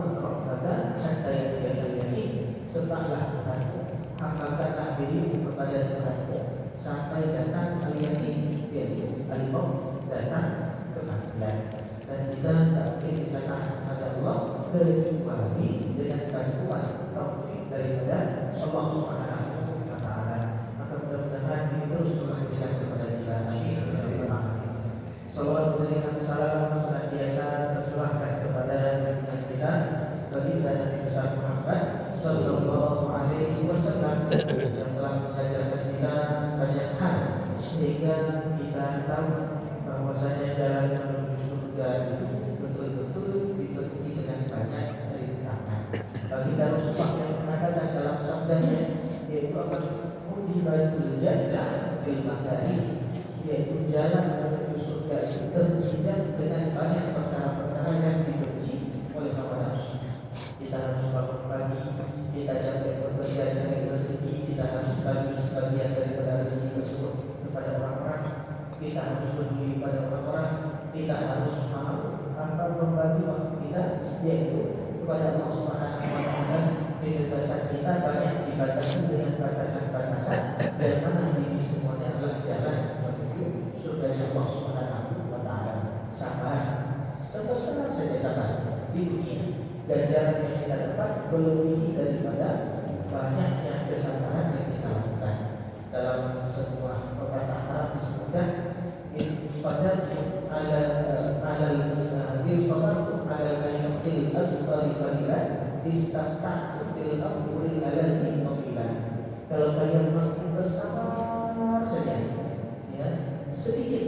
wa'bud rabbaka hatta ya'tiyakal yaqin. Setelah Tuhanmu, amalkanlah dirimu kepada Tuhanmu sampai datang al-yaqin, yaitu al-maut, datang kematian. Dan kita tak boleh bisa tahan kepada Allah kecuali dengan bantuan taufik daripada Allah Subhanahu wa Ta'ala. Maka mudah-mudahan ini terus memberikan kepada kita. Salawat dan salam senantiasa tercurahkan kepada kita baginda Nabi besar Muhammad sallallahu alaihi wasallam yang telah mengajarkan kita banyak hal sehingga kita tahu bahwasanya jalan menuju surga itu betul-betul dipenuhi dengan banyak rintangan. Baginda Rasulullah yang mengatakan dalam sabdanya, yaitu apa? Mujibatul jannah bil makari, yaitu jalan menuju surga itu terjadi dengan banyak perkara-perkara yang dibenci oleh hawa nafsu. Kita harus bangun pagi, kita capek bekerja cari rezeki, kita harus bagi sebagian daripada rezeki tersebut kepada orang-orang. Kita harus peduli pada orang-orang. Kita harus mau membagi waktu kita, yaitu kepada Allah Subhanahu wa Ta'ala. Kebebasan kita banyak dibatasi dengan batasan-batasan, dan mana ini semuanya adalah jalan menuju surga Allah Subhanahu wa Ta'ala. Sabar, senang saja sabar di dunia, dan jalan yang kita dapat melebihi daripada banyaknya kesabaran yang kita lakukan. Dalam sebuah pepatah Arab disebutkan, pada sabartu ala al-ashqil asfari qalilan istaqta'tu fil amri ala al-mubilan. Kalau kalian mampu bersabar saja, ya, sedikit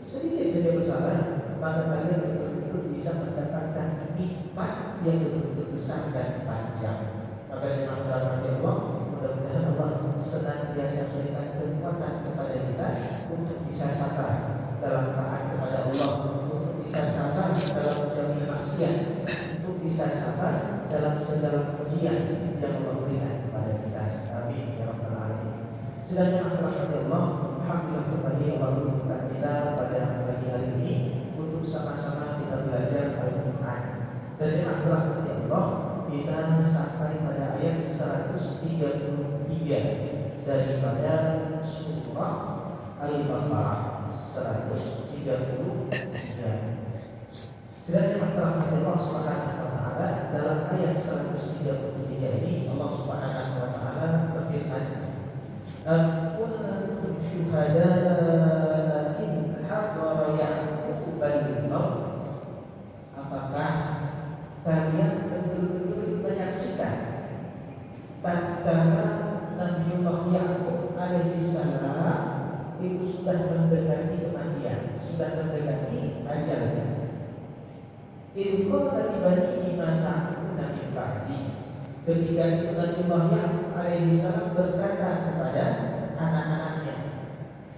saja bersabar, maka kalian betul-betul bisa mendapatkan nikmat yang betul-betul besar dan panjang. Maka dengan rahmat Allah, mudah-mudahan Allah senantiasa berikan kekuatan kepada kita untuk bisa sabar dalam taat kepada Allah, untuk bisa sabar dalam menjauhi maksiat, untuk bisa sabar dalam segala ujian yang Allah berikan kepada kita. Amin ya rabbal alamin. Sedangkan Allah, alhamdulillah kepada Allah menunjukkan kita pada pagi hari ini untuk sama-sama kita belajar Al-Quran. Dan yang Allah, kita sampai pada ayat 133 daripada surah Al-Baqarah 133. Sedangkan Allah Subhanahu wa Ta'ala dalam ayat 133 ini, Allah Subhanahu wa Ta'ala berfirman, kuntum syuhada'a in hadara Ya'qub al-maut. Apakah kalian betul-betul menyaksikan tatkala Nabiullah Ya'qub alaihi salam itu sudah mendekati kematian, sudah mendekati ajalnya. Ilmu dari bani mana Nabi Bani, ketika itu Nabiullah Ya'qub alaihi salam berkata kepada anak-anaknya,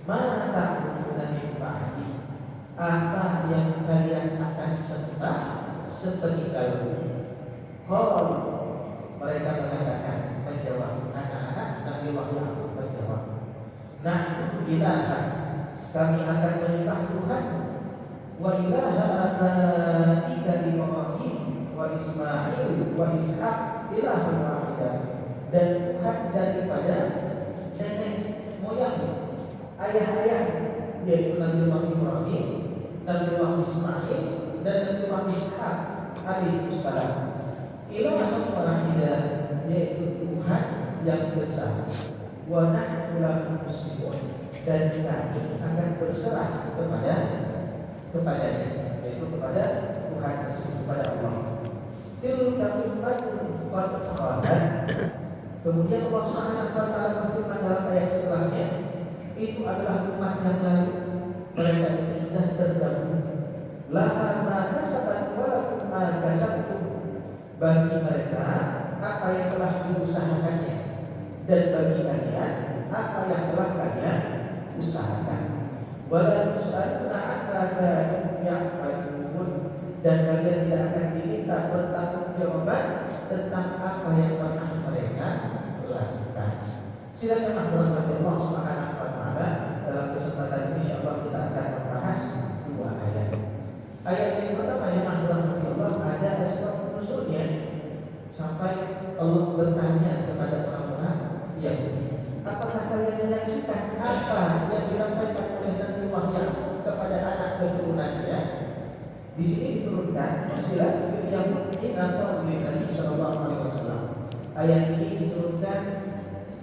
mana ta'budu Nabi Bani, apa yang kalian akan sembah sepeninggalku? Kalau mereka mengatakan, menjawab anak-anak Nabiullah Ya'qub menjawab, nahnu ilaha, kami akan menyembah Tuhan, wa ilaha abaika Ibrahim wa Ismail wa Ishaq ilahun wahidah, dan Tuhan daripada nenek moyang ayah-ayah, yaitu Nabiullah Ibrahim, Nabiullah Ismail, dan Nabiullah Ishaq alaihi salam. Ilahun wahidah, yaitu Tuhan yang besar. Wa nahnu lahu muslimun, dan kami akan berserah kepadanya, yaitu kepada Tuhan, kepada Allah. Tilka ummatun qad khalat. Kemudian Allah Subhanahu wa Ta'ala berfirman dalam ayat setelahnya, itu adalah umat yang lalu, mereka itu sudah terdahulu. Laha ma kasabat wa lakum ma kasabtum, bagi mereka apa yang telah diusahakannya, dan bagi kalian apa yang telah kalian usahakan. Wala tus'aluna amma kanu ya'malun, dan kalian tidak akan diminta bertanggungjawaban tentang apa yang pernah mereka lakukan. Silakan Allah Subhanahu wa Ta'ala. Dalam kesempatan ini insyaallah kita akan membahas dua ayat. Ayat yang pertama yang Allah ada asbab nuzulnya, bertanya kepada orang-orang Yahudi, apakah kalian menyaksikan apa yang disampaikan oleh Nabi Yaqub kepada anak keturunannya? Di sini diturunkan istilah Yahudi atau Nabi Sallallahu Alaihi Wasallam. Ayat ini diturunkan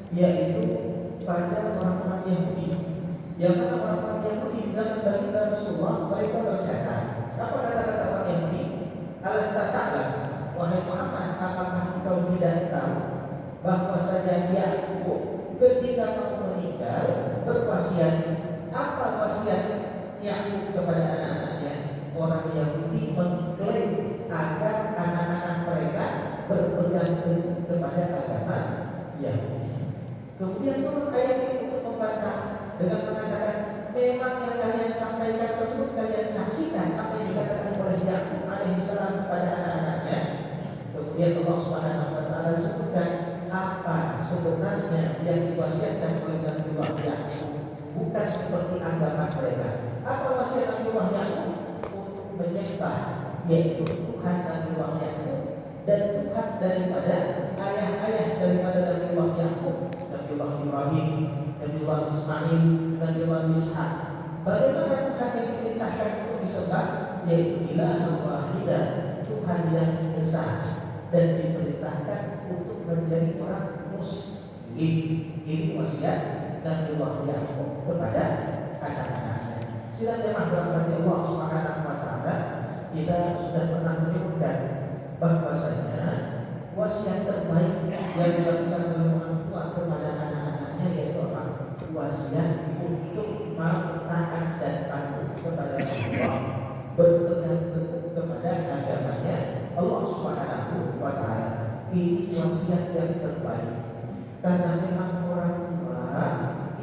yaitu pada orang-orang Yahudi. Yang mana orang-orang Yahudi di zaman baginda Rasulullah mereka berkata, apa kata-kata orang Yahudi? Al-Sata'ala, wahai Muhammad, apakah engkau tidak tahu bahwa saja Yaqub ketika mau meninggal berwasiat? Apa wasiat Yaqub kepada anak-anaknya? Orang Yahudi mengklaim agar anak-anak mereka berpegang teguh kepada agama Yahudi. Kemudian turun ayat ini untuk membantah dengan mengatakan, memang yang kalian sampaikan tersebut kalian saksikan apa yang dikatakan oleh Yaqub alaihissalam kepada anak-anaknya. Kemudian Allah Subhanahu wa taala sebutkan apa sebenarnya yang diwasiatkan oleh Nabi Yaqub, bukan seperti agama mereka. Apa wasiat Nabi Yaqub? Untuk menyembah, yaitu Tuhan Nabi Yaqub dan Tuhan daripada ayah-ayah daripada Nabi Yaqub, Nabi Ibrahim, Nabi Ismail, Nabi Ishak. Bagaimana Tuhan yang diperintahkan untuk disembah? Yaitu Ilah Wahidah, Tuhan yang esa, dan diperintahkan untuk menjadi orang muslim. Ini wasiat Nabi Yaqub kepada anak-anaknya. Silakan jemaah berkati Allah Subhanahu wa taala, kita sudah pernah menyebutkan bahwasanya wasiat terbaik yang dilakukan oleh orang tua kepada anak-anaknya yaitu apa? Wasiat untuk mau taat dan patuh kepada Allah, berpegang teguh kepada agamanya Allah Subhanahu wa taala. Ini wasiat yang terbaik, karena memang orang tua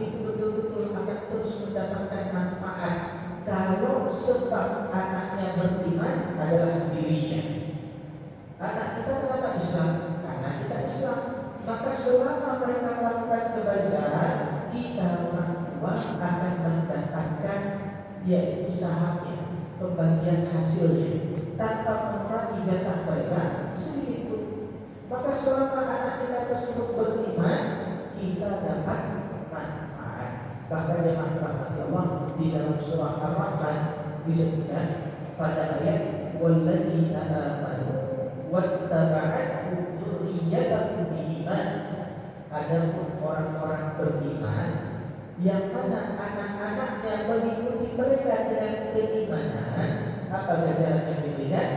itu betul-betul akan terus mendapatkan manfaat kalau sebab anaknya beriman adalah dirinya. Anak kita kenapa Islam? Karena kita Islam. Maka selama mereka melakukan kebaikan, kita orang tua akan mendapatkan yaitu sahamnya, pembagian hasilnya, tanpa mengurangi jatah mereka sedikit pun. Maka selama anak kita tersebut beriman, kita dapat manfaat. Bahkan jemaah rahmati Allah di dalam surah Ar-Rahman disebutkan pada ayat walladzina amanu wattaba'atuhum dzurriyyatuhum biiman. Adapun orang-orang beriman yang mana anak-anaknya mengikuti mereka dengan keimanan, apa ganjaran yang diberikan?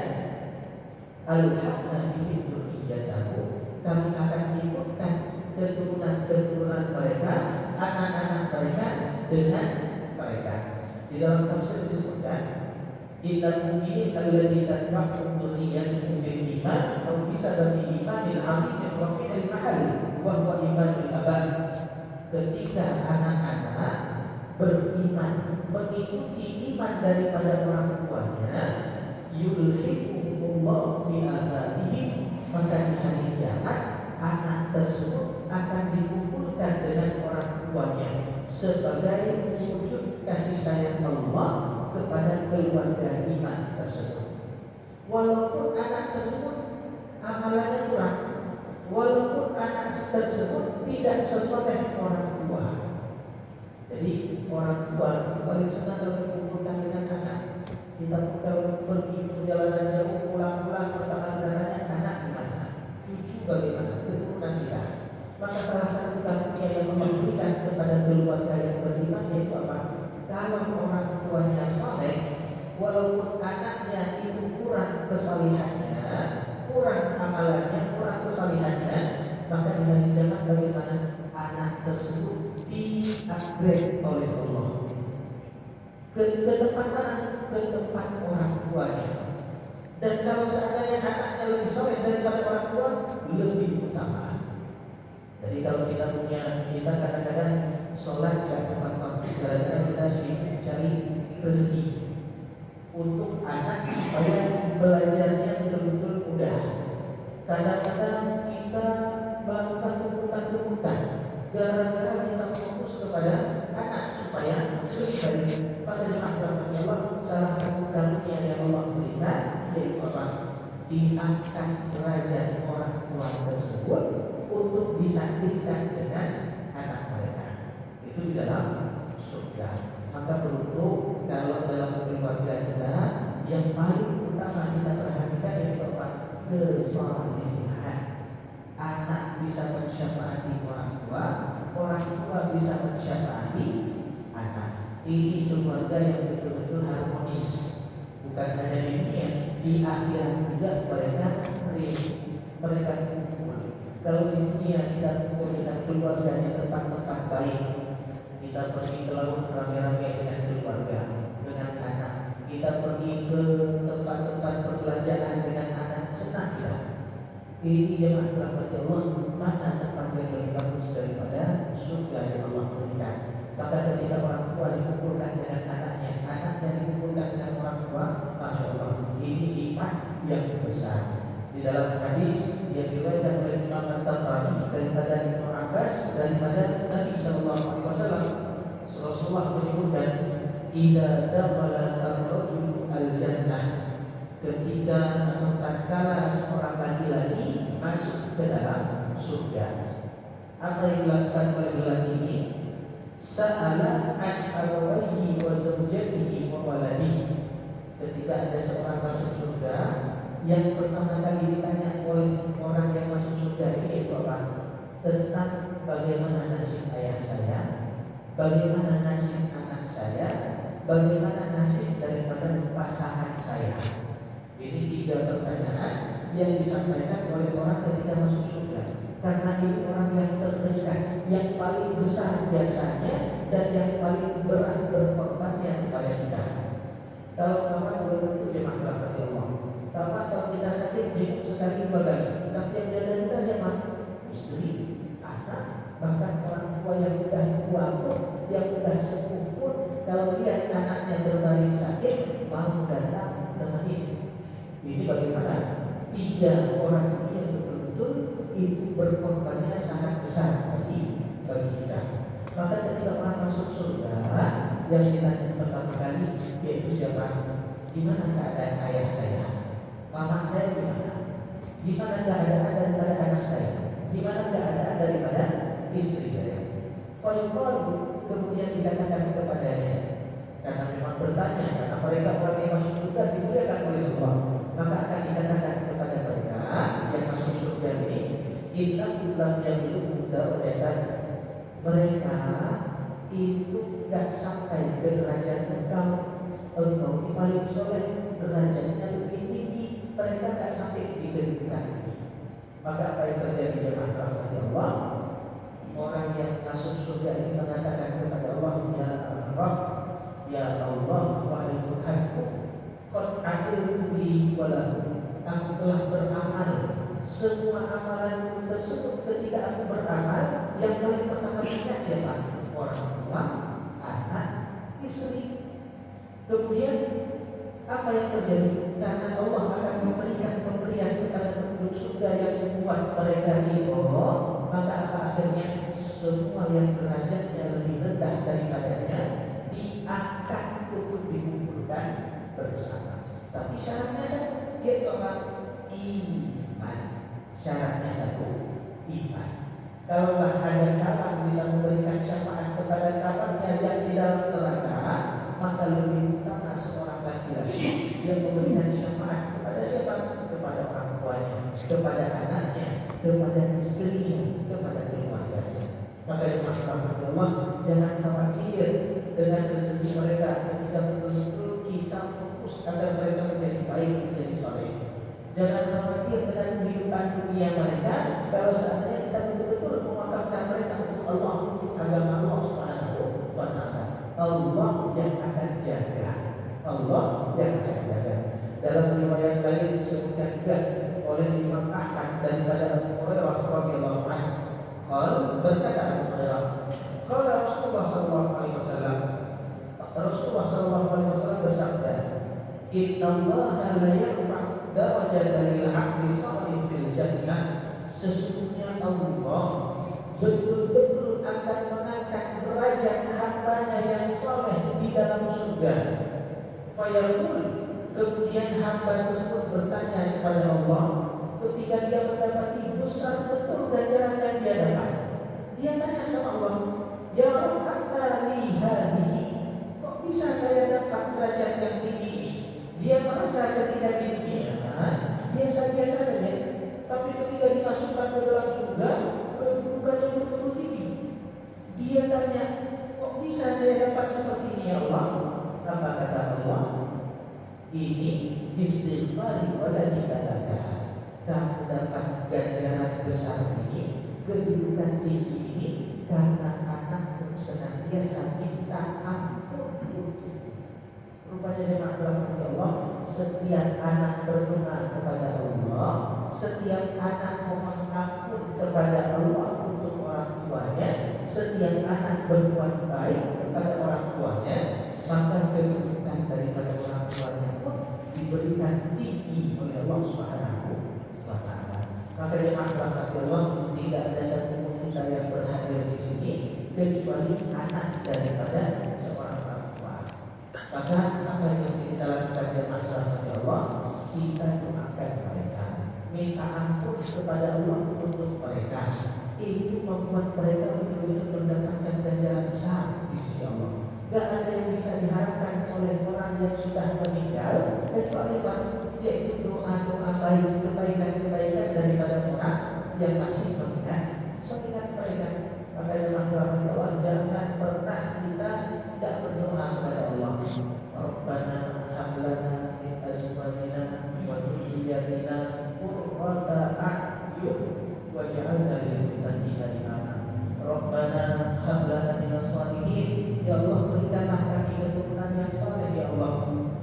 Alhaqna bihim dzurriyyatahum, kami akan ikutkan keturunan-keturunan mereka, anak-anak mereka dengan mereka. Di dalam tafsir disebutkan innal mu'minin alladzina tatba'uhum dzurriyyatuhum bil iman aw bisababi imanil 'azim rafi'il mahal wa huwa imanul abad. Ketika anak-anak beriman mengikuti iman daripada orang tuanya, yulhiqumullah bi abadihim, maka di hari kiamat anak tersebut akan dikumpulkan dengan orang tuanya sebagai wujud kasih sayang Allah kepada keluarga iman tersebut. Walaupun anak tersebut amalannya kurang, walaupun anak tersebut tidak sesoleh orang tua. Jadi orang tua paling senang kalau dikumpulkan dengan anak. Kita kalau pergi perjalanan jauh, pulang-pulang pertama tanya anak gimana, cucu bagaimana, keturunan kita. Maka salah satu karunia yang memberikan kepada keluarga yang beriman yaitu apa? Kalau orang tuanya saleh, walaupun anaknya itu kurang kesalihannya, kurang amalannya, kurang kesalihannya, maka dengan jangan bagaimana anak tersebut di-upgrade oleh Allah ke tempat mana? Ke tempat orang tuanya. Dan kalau seandainya anaknya lebih soleh daripada orang tua, lebih utama. Jadi kalau kita kadang-kadang sholat gak tepat waktu, kadang-kadang kita sibuk cari rezeki untuk anak supaya belajarnya betul-betul mudah. Kadang-kadang kita melakukan tuntutan-tuntutan gara-gara kita fokus kepada anak supaya lebih baik. Pada jemaah Allah, salah satu karunia yang Allah berikan yaitu apa? Diangkat derajat orang tua tersebut untuk disandingkan dengan anak mereka. Itu di dalam surga. Maka beruntung kalau dalam keluarga kita yang paling utama kita perhatikan adalah kesalehan. Anak bisa mensyafaati orang tua bisa mensyafaati anak. Ini keluarga yang betul-betul harmonis. Bukan hanya di dunia, di akhirat juga mereka kumpul. Kalau di dunia kita kumpul dengan keluarga di tempat-tempat baik, kita pergi ke laut rame-rame dengan keluarga, dengan anak. Kita pergi ke tempat-tempat perbelanjaan dengan anak, senang kita. Ini jemaah rahmat Allah, mana tempat yang lebih bagus daripada surga yang Allah berikan. Maka ketika orang tua dikumpulkan dengan anaknya, anaknya dikumpulkan dengan orang tua, masya Allah, ini nikmat yang besar. Di dalam hadis yang diriwayatkan oleh Imam At-Tabrani daripada Ibnu Abbas daripada Nabi Sallallahu Alaihi Wasallam, Rasulullah menyebutkan, "Idza dakhala ar-rajulu al-jannah," ketika atau tatkala seorang laki-laki masuk ke dalam surga. Apa yang dilakukan oleh laki ini? Sa'ala an abawayhi wa zawjatihi wa waladihi. Ketika ada seorang masuk surga, yang pertama kali ditanya oleh orang yang masuk surga ini apa? Tentang bagaimana nasib ayah saya, bagaimana nasib anak saya, bagaimana nasib daripada pasangan saya. Ini 3 pertanyaan yang disampaikan oleh orang ketika masuk surga. Karena ini orang yang terdesak, yang paling besar jasanya dan yang paling berat berkorbannya kepada kita. Kalau kawan belum tentu jemaah rahmat Allah. Kapan kalau kita sakit jenguk sekali 2 kali. Tapi yang jaga kita siapa? Istri, anak, bahkan orang tua yang sudah tua pun, yang sudah sepuh pun, kalau lihat anaknya terbaring sakit, mau datang menemani. Ini bagaimana? 3 orang ini yang betul-betul itu berkorbannya sangat besar bagi kita. Maka ketika orang masuk surga, yang ditanya pertama kali yaitu siapa? Di mana keadaan ayah saya? Mama saya di mana? Di mana keadaan daripada anak saya? Di mana keadaan daripada istri saya? Fayuqal, kemudian dikatakan kepadanya, karena memang bertanya, karena mereka orang yang masuk surga dimuliakan oleh Allah, maka akan dikatakan kepada mereka yang masuk surga ini, innakum lam yablughu darajatan. Mereka itu tidak sampai ke derajat engkau di paling soleh, derajatnya lebih tinggi, mereka tidak sampai di kedudukan ini. Maka apa yang terjadi jemaah rahmat Allah? Orang yang masuk surga ini mengatakan kepada Allah, ya Allah, ya Allah, wahai Tuhanku, qad adiltu li wa lahu. Aku telah beramal semua amalan tersebut. Ketika aku beramal, yang paling pertama ingat siapa? Orang tua, anak, istri. Kemudian apa yang terjadi? Karena Allah akan memberikan pemberian kepada penduduk surga yang membuat mereka ridho, maka apa akhirnya? Semua yang derajatnya lebih rendah daripadanya diangkat untuk dikumpulkan bersama. Tapi syaratnya satu, yaitu apa? Iman. Syaratnya satu, iman. Kalau ada kawan bisa memberikan syafaat kepada kawannya yang di dalam neraka, maka lebih utama seorang laki-laki yang memberikan syafaat kepada siapa? Kepada orang tuanya, kepada anaknya, kepada istrinya, kepada keluarganya. Maka yang rahmat Allah, jangan khawatir dengan rezeki mereka ketika betul-betul kita fokus agar mereka menjadi baik, menjadi saleh. Jangan khawatir dengan kehidupan dunia mereka kalau seandainya kita betul-betul mewakafkan mereka untuk Allah, untuk agama Allah Subhanahu wa Ta'ala. Allah yang akan jaga. Allah yang akan jaga. Dalam riwayat lain disebutkan juga oleh Imam Ahmad daripada Abu Hurairah radhiyallahu anhu. Berkata Abu Hurairah, qala Rasulullah sallallahu alaihi wasallam, Rasulullah sallallahu alaihi wasallam bersabda, "Innallaha la yarfa'u darajatan lil 'abdi shalih fil jannah." Sesungguhnya Allah betul-betul akan mengangkat derajat hambanya yang saleh di dalam surga. Fayaqul, kemudian hamba tersebut bertanya kepada Allah, ketika dia mendapati besar betul ganjaran yang dia dapat, dia tanya sama Allah, ya Rabb, anna li hadhihi, kok bisa saya dapat derajat yang tinggi ini? Dia merasa ketika di dunia biasa-biasa saja, tapi ketika dimasukkan ke dalam surga, kedudukannya betul-betul tinggi. Dia tanya, kok bisa saya dapat seperti ini ya Allah? Apa kata Allah? Ini istighfar wala dikatakan, kamu dapat ganjaran besar ini, kedudukan tinggi ini, karena anakmu senantiasa minta ampun untukmu. Rupanya jemaah rahmati Allah, setiap anak berdoa kepada Allah, setiap anak mohon ampun kepada Allah untuk orang tuanya, setiap anak berbuat baik kepada orang tuanya, maka kedudukan daripada orang tuanya pun diberikan tinggi oleh Allah Subhanahu wa Ta'ala. Maka jemaah rahmati Allah, tidak ada satu pun yang berhadir di sini kecuali anak daripada seorang orang tua. Maka apa yang mesti kita lakukan jemaah rahmati Allah, kita doakan mereka, minta ampun kepada Allah untuk mereka. Itu membuat mereka betul-betul mendapatkan ganjaran besar di sisi Allah. Gak ada yang bisa diharapkan oleh orang yang sudah meninggal kecuali yaitu doa-doa baik, kebaikan-kebaikan daripada orang yang masih mengingat mereka. Makanya rahmat Allah, jangan pernah kita tidak berdoa kepada Allah. Rabbana hab lana min azwajina wa dhurriyyatina qurrata a'yun waj'alna lil muttaqina imama. Rabbana hab lana minas shalihin, ya Allah berikanlah kami keturunan yang saleh ya Allah.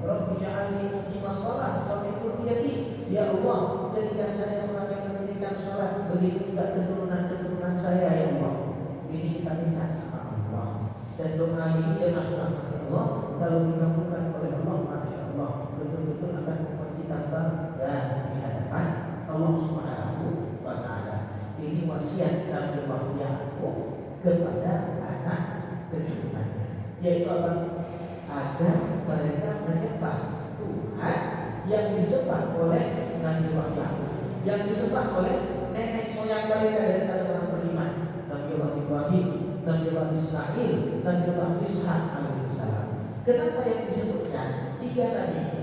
Rabbi ja'alni muqimas shalah wa min dhurriyyati, ya Allah jadikan saya orang yang mendirikan salat, begitu juga keturunan saya ya Allah. Ini kita minta sama Allah. Dan doa ini jemaah rahmat Allah, kalau dikabulkan oleh Allah, masya Allah, betul-betul akan membuat kita bangga di hadapan Allah Subhanahu wa Ta'ala. Ini wasiat Nabi Ya'qub kepada anak keturunannya, yaitu apa? Agar mereka menyembah Tuhan yang disembah oleh Nabi Ya'qub, yang disembah oleh nenek moyang mereka dari orang beriman, Nabi Ibrahim, Nabi Ismail, Nabi Ishak alaihissalam. Kenapa yang disebutkan 3 nabi ini?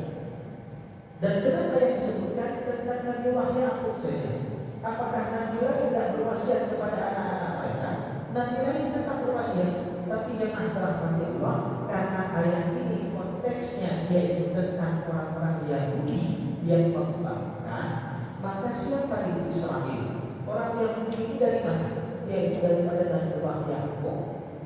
Dan kenapa yang disebutkan tentang Nabi Ya'qub saja? Apakah Nabi lain tidak berwasiat kepada anak-anak mereka? Nabi lain tetap berwasiat, tapi jemaah rahmati Allah, karena ayat ini konteksnya yaitu tentang orang-orang Yahudi yang membangkang, maka siapa di Israel? Orang Yahudi ini dari mana? Yaitu daripada Nabi Ya'qub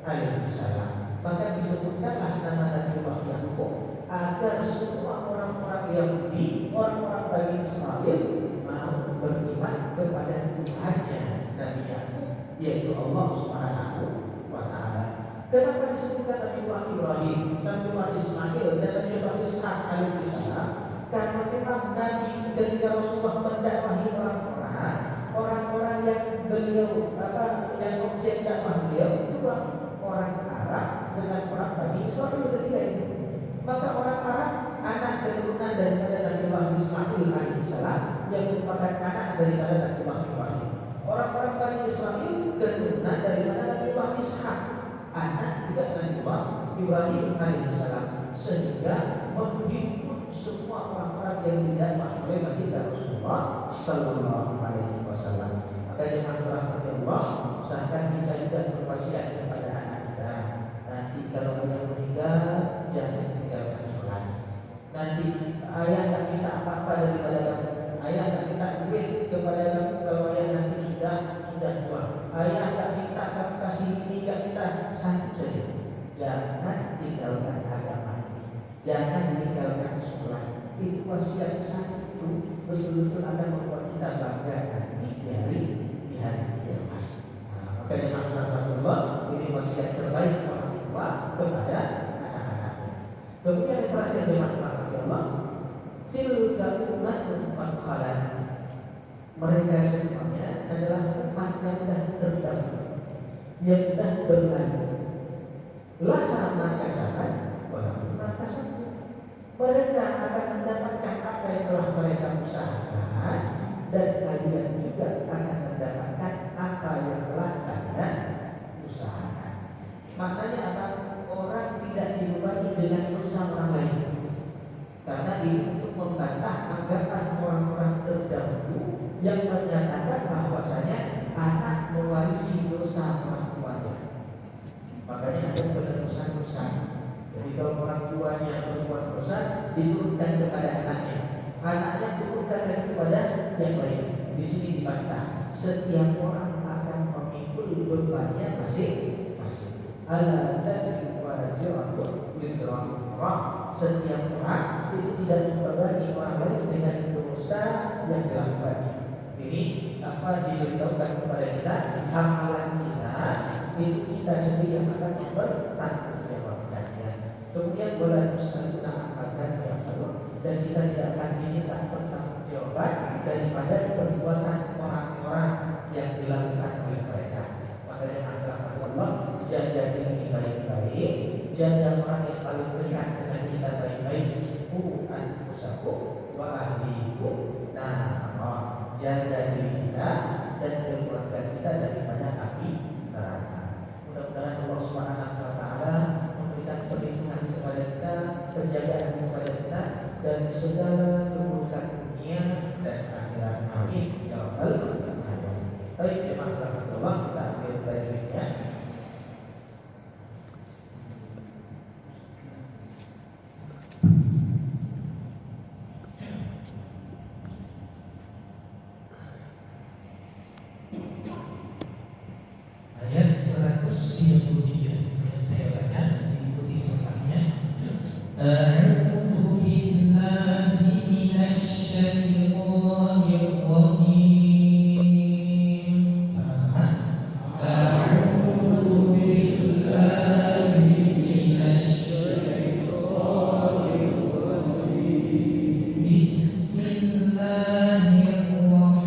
alaihissalam. Maka disebutkanlah nama Nabi Ya'qub agar semua orang-orang Yahudi, orang-orang Bani Israel mau beriman kepada Tuhannya Nabi Ya'qub, yaitu Allah Subhanahu wa Ta'ala. Kenapa disebutkan Nabi Ibrahim, Nabi Ismail, dan Nabi Ishak alaihissalam? Karena memang Nabi ketika Rasulullah mendakwahi orang-orang yang beliau yang objek dakwah beliau itu orang Arab dengan orang Bani Israel ketika itu. Maka orang Arab anak keturunan daripada Nabi Ismail alaihissalam yang merupakan anak daripada Nabi Ibrahim. Orang-orang Bani Israel keturunan daripada Nabi Ishak, anak juga Nabi Ibrahim alaihissalam, sehingga menghimpun semua orang-orang yang didakwah oleh baginda Rasulullah sallallahu alaihi wasallam. Maka jemaah rahmati Allah, usahakan kita juga berwasiat kepada anak kita. Nanti kalau beliau meninggal, jangan tinggalkan sholat. Nanti ayah tak minta apa-apa daripada kamu, ayah tak minta duit kepada kamu kalau ayah nanti sudah tua. Ayah tak minta kamu kasih ini, tak minta satu saja. Jangan tinggalkan agama ini, jangan tinggalkan sholat. Itu wasiat satu betul-betul akan membuat kita bangga nanti dari hari kiamat. Maka jemaah Allah, ini wasiat terbaik orang tua kepada anak-anaknya. Kemudian yang terakhir jemaah Allah, tilka ummatun qad khalat. Mereka semuanya adalah umat yang sudah terdahulu, yang sudah berlalu. Laha ma kasabat wa lahum ma kasabun. Mereka akan mendapatkan apa yang telah mereka usahakan, dan membantah anggapan orang-orang terdahulu yang menyatakan bahwasanya anak mewarisi dosa orang tuanya. Makanya ada penerusan-dosa. Jadi kalau orang tuanya berbuat dosa diturunkan kepada anaknya, anaknya turunkan lagi kepada yang lain. Di sini dibantah, setiap orang akan memikul bebannya masing-masing. Ala taziru waziratun wizra ukhra. Setiap orang itu tidak membebani orang lain dengan dosa yang dilakukannya. Ini apa diberitahukan kepada kita, amalan kita itu kita sendiri yang akan bertanggung jawabkannya. Kemudian boleh sekali kita amalkan yang baru, dan kita tidak akan diminta bertanggung jawaban daripada perbuatan orang-orang yang dilakukan oleh mereka. Makanya Allah jaga diri baik-baik, jaga orang yang paling dekat dengan kita baik-baik. Anfusakum wa ahlikum nar. Jaga diri kita dan keluarga kita daripada api neraka. Mudah-mudahan Allah Subhanahu wa taala memberikan perlindungan kepada kita, penjagaan kepada kita dan segala keburukan dunia dan akhirat. Amin ya rabbal alamin. Baik, terima kasih Allah, kita ambil baiknya. Ayat 133 yang saya baca, diikuti sebelumnya. A'udzu billahi minasy syaithanir rajim. Sama-sama. A'udzu billahi minasy syaithanir rajim. Bismillahirrahmanirrahim.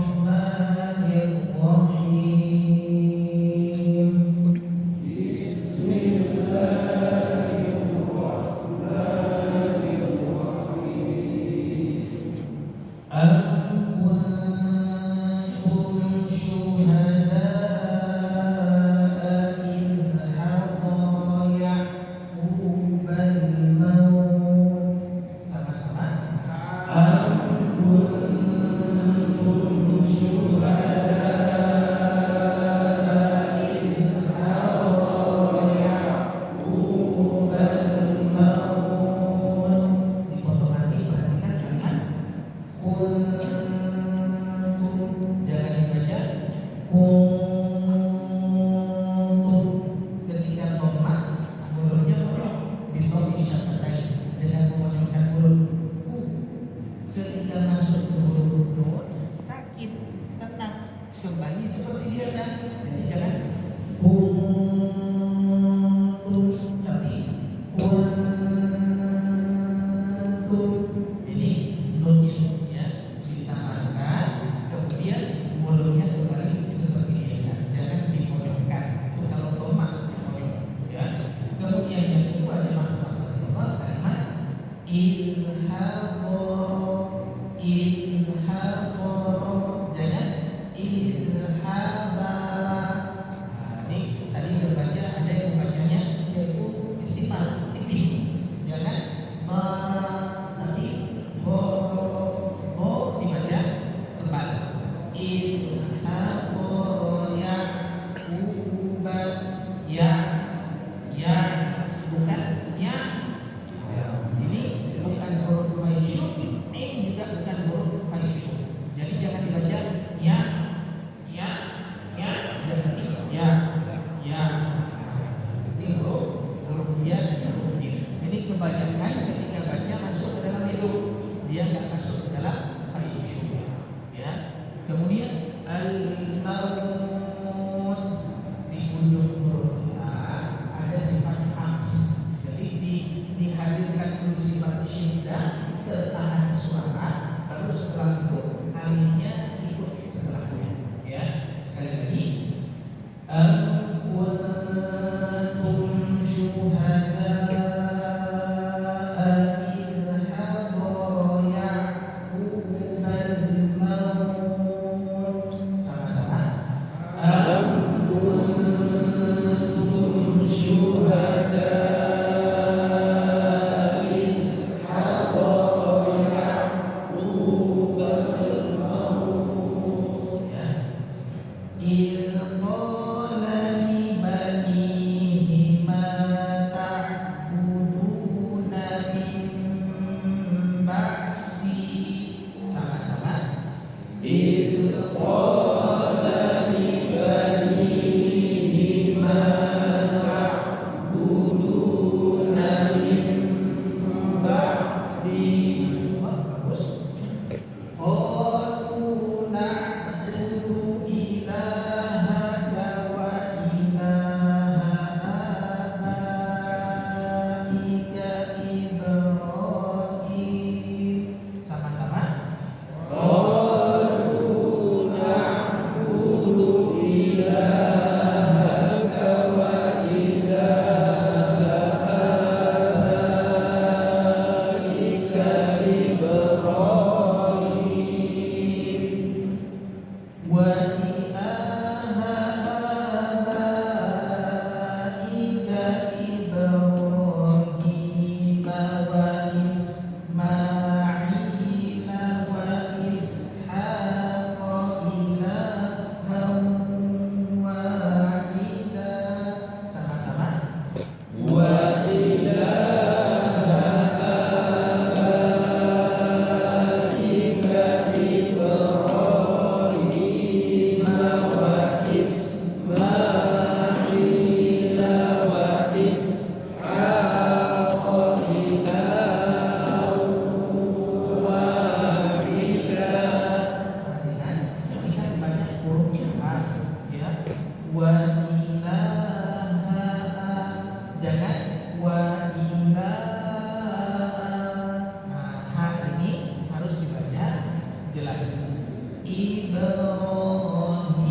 Ibrahim,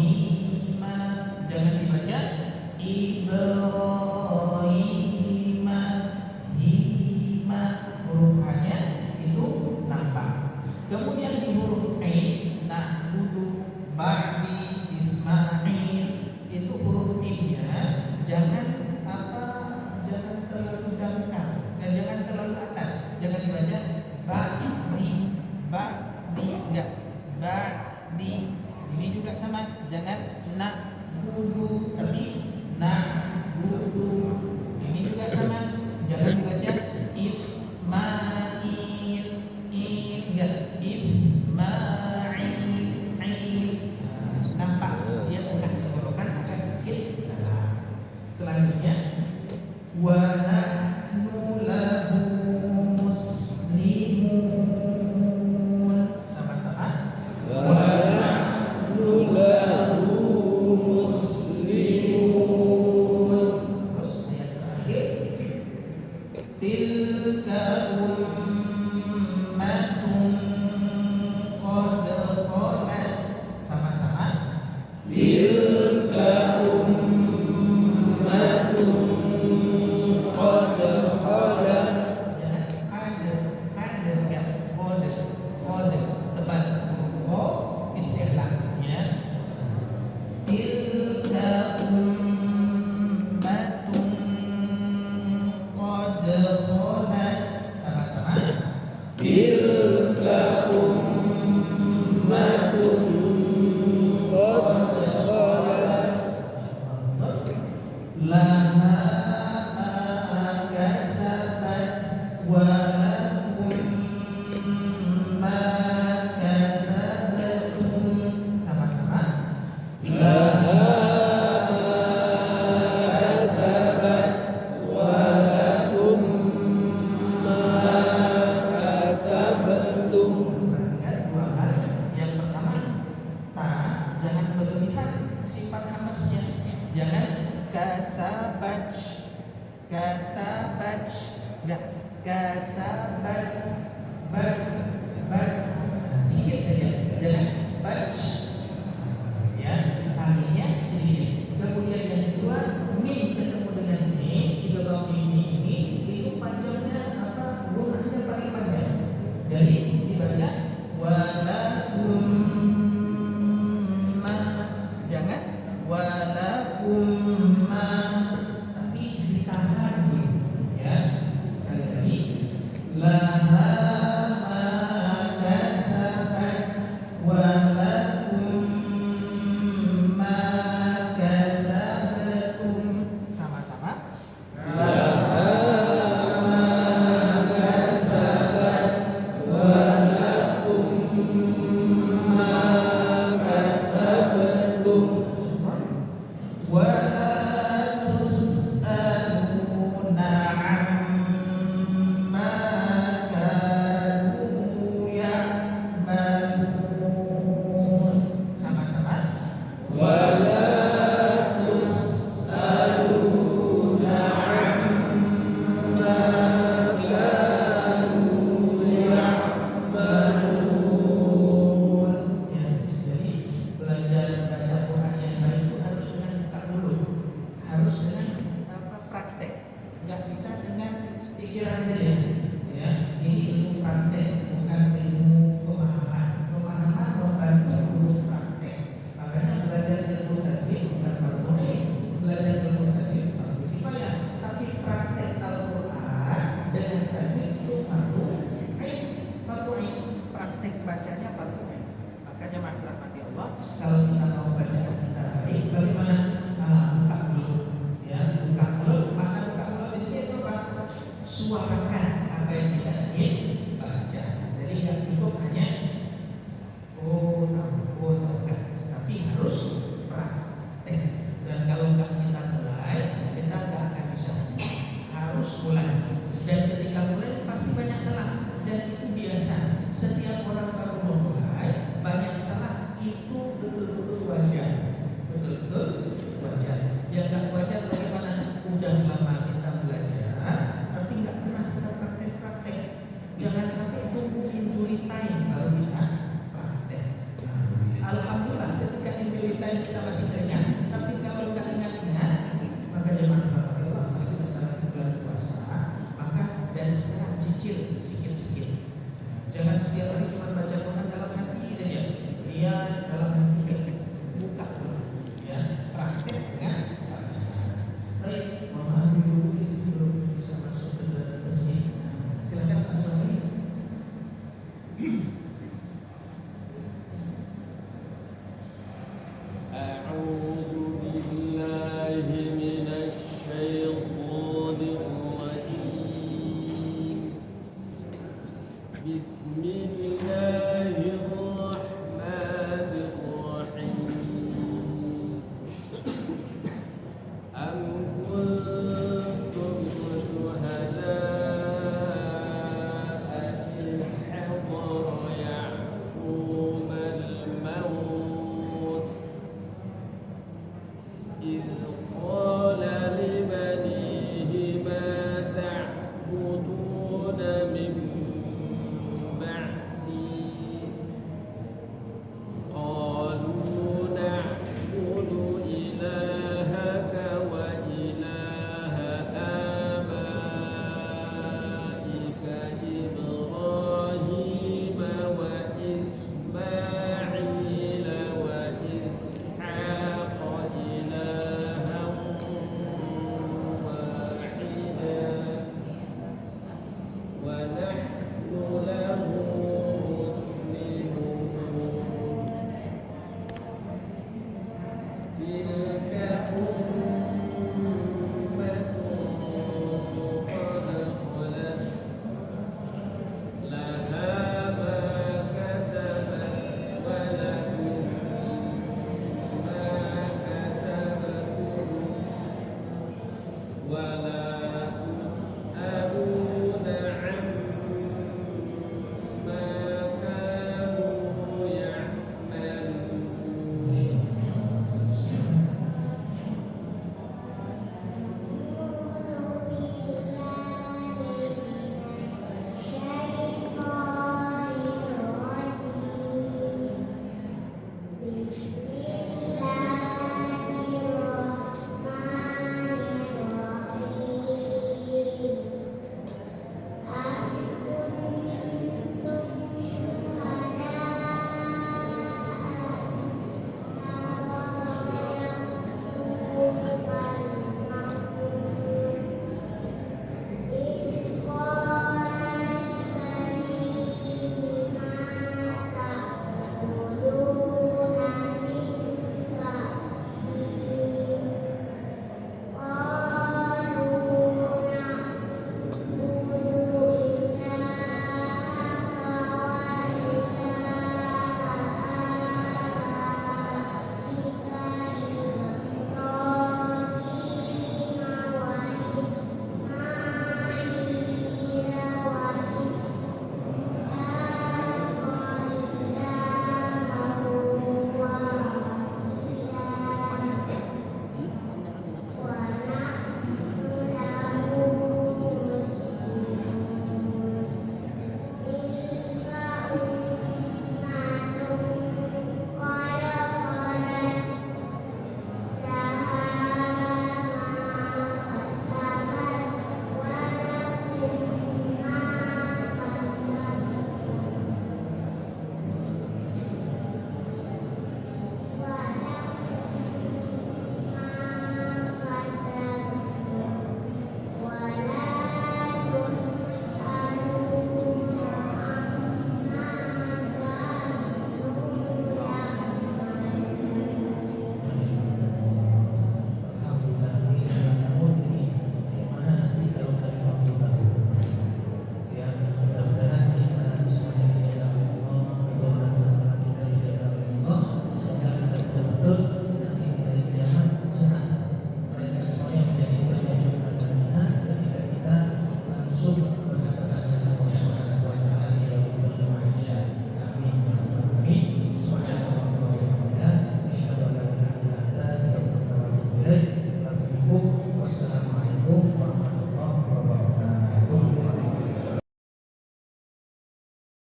jangan dibaca Ibrahim, hima, huruf A-nya itu nampak. Kemudian di huruf E, na'budu ba'di Ismail, itu huruf I-nya jangan terlalu dangkal, jangan terlalu atas, jangan dibaca ba'di, enggak, ba'di. Ini juga sama, jangan na'budu, tapi na'budu. Ini juga sama, jangan dibaca Ismail, enggak, Ismail. Nampak dia tengah tenggorokan akan sedikit dalam. Selanjutnya wa nahnu lahu muslimun, sama-sama wa nahnu lahu muslimun. Terus ayat terakhir tilka ummatun qad khalat, sama-sama tilka ummatun qad khalat. Jangan enggak qad tebal istilah ya. Tilka ummatun qad khalat, sama-sama tilka ummatun qad khalat laha ma kasabat wa lakum ma kasabtum, sama-sama laha kasabat wa lakum ma kasabtum. Perhatikan dua hal. Yang pertama, jangan berlebihan sifat hamasnya, jangan kasabat, enggak kasabat,